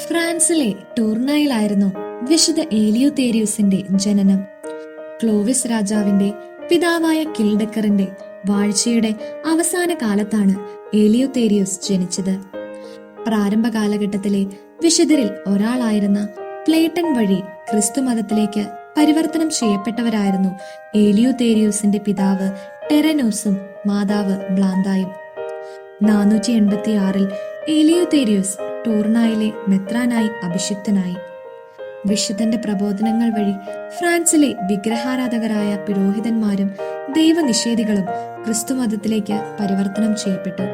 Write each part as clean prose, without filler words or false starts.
ഫ്രാൻസിലെ ടൂർണയിലായിരുന്നു വിശുദ്ധ ഏലിയോതേരിയൂസിന്റെ ജനനം. ക്ലോവിസ് രാജാവിന്റെ പിതാവായ കിൽഡക്കറിന്റെ വാഴ്ചയുടെ അവസാന കാലത്താണ് ഏലിയോതേരിയൂസ് ജനിച്ചത്. പ്രാരംഭ കാലഘട്ടത്തിലെ വിശുദ്ധരിൽ ഒരാളായിരുന്ന പ്ലേട്ടൻ വഴി ക്രിസ്തുമതത്തിലേക്ക് പരിവർത്തനം ചെയ്യപ്പെട്ടവരായിരുന്നു ഏലിയോതേരിയൂസിന്റെ പിതാവ് ടെറനൂസും മാതാവ് ബ്ലാന്തായും. 486 ഏലിയോതേരിയൂസ് ടൂർണായിലെ മെത്രാനായി അഭിഷിക്തനായി. വിശുദ്ധന്റെ പ്രബോധനങ്ങൾ വഴി ഫ്രാൻസിലെ വിഗ്രഹാരാധകരായ പുരോഹിതന്മാരും ദൈവനിഷേധികളും ക്രിസ്തുമതത്തിലേക്ക് പരിവർത്തനം ചെയ്യപ്പെട്ടു.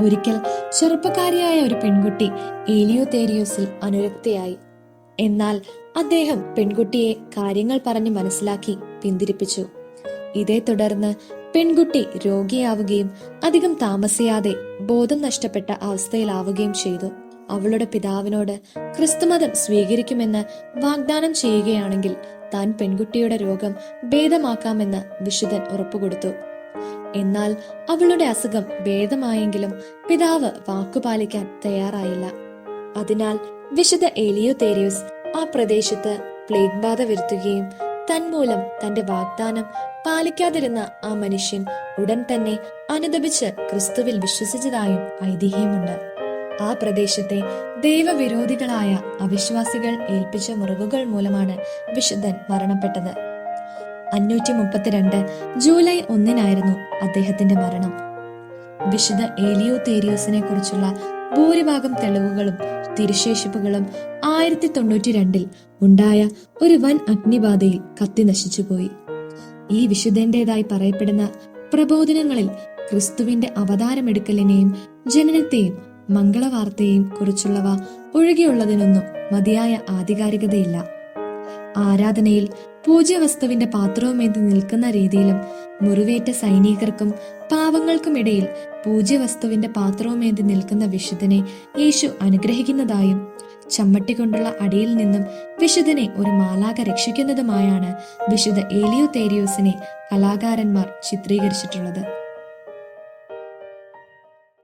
ഒരിക്കൽ ചെറുപ്പക്കാരിയായ ഒരു പെൺകുട്ടി ഏലിയോതേരിയൂസിൽ അനുരക്തയായി. എന്നാൽ അദ്ദേഹം പെൺകുട്ടിയെ കാര്യങ്ങൾ പറഞ്ഞ് മനസ്സിലാക്കി പിന്തിരിപ്പിച്ചു. ഇതേ തുടർന്ന് പെൺകുട്ടി രോഗിയാവുകയും അധികം താമസിയാതെ ബോധം നഷ്ടപ്പെട്ട അവസ്ഥയിലാവുകയും ചെയ്തു. അവളുടെ പിതാവിനോട് ക്രിസ്തുമതം സ്വീകരിക്കുമെന്ന് വാഗ്ദാനം ചെയ്യുകയാണെങ്കിൽ താൻ പെൺകുട്ടിയുടെ രോഗം ഭേദമാക്കാമെന്ന് വിശുദ്ധൻ ഉറപ്പുകൊടുത്തു. എന്നാൽ അവളുടെ അസുഖം ഭേദമായെങ്കിലും പിതാവ് വാക്കുപാലിക്കാൻ തയ്യാറായില്ല. അതിനാൽ വിശുദ്ധ ഏലിയോതേരിയൂസ് ആ പ്രദേശത്ത് പ്ലേഗ് ബാധ വരുത്തുകയും തന്മൂലം തന്റെ വാഗ്ദാനം പാലിക്കാതിരുന്ന ആ മനുഷ്യൻ ഉടൻ തന്നെ അനുതപിച്ച് ക്രിസ്തുവിൽ വിശ്വസിച്ചതായും ഐതിഹ്യമുണ്ട്. ആ പ്രദേശത്തെ ദൈവവിരോധികളായ അവിശ്വാസികൾ ഏൽപ്പിച്ച മുറിവുകൾ മൂലമാണ് വിശുദ്ധൻ മരണപ്പെട്ടത്. 532 ജൂലൈ 1 അദ്ദേഹത്തിന്റെ മരണം. വിശുദ്ധ ഏലിയോതേരിയൂസിനെ കുറിച്ചുള്ള ഭൂരിഭാഗം തെളിവുകളും തിരുശേഷിപ്പുകളും 1092 ഉണ്ടായ ഒരു വൻ അഗ്നിബാധയിൽ കത്തി നശിച്ചുപോയി. ഈ വിശുദ്ധന്റേതായി പറയപ്പെടുന്ന പ്രബോധനങ്ങളിൽ ക്രിസ്തുവിന്റെ അവതാരമെടുക്കലിനെയും ജനനത്തെയും മംഗളവാർത്തയെയും കുറിച്ചുള്ളവ ഒഴികെയുള്ളതിനൊന്നും മതിയായ ആധികാരികതയില്ല. ആരാധനയിൽ പൂജ്യവസ്തുവിന്റെ പാത്രവുമേന്തി നിൽക്കുന്ന രീതിയിലും മുറിവേറ്റ സൈനികർക്കും പാവങ്ങൾക്കുമിടയിൽ പൂജ്യവസ്തുവിന്റെ പാത്രവുമേന്തി നിൽക്കുന്ന വിശുദ്ധനെ യേശു അനുഗ്രഹിക്കുന്നതായും ചമ്മട്ടി കൊണ്ടുള്ള അടിയിൽ നിന്നും വിശുദ്ധനെ ഒരു മാലാഖ രക്ഷിക്കുന്നതുമായാണ് വിശുദ്ധ ഏലിയോതേരിയൂസിനെ കലാകാരന്മാർ ചിത്രീകരിച്ചിട്ടുള്ളത്.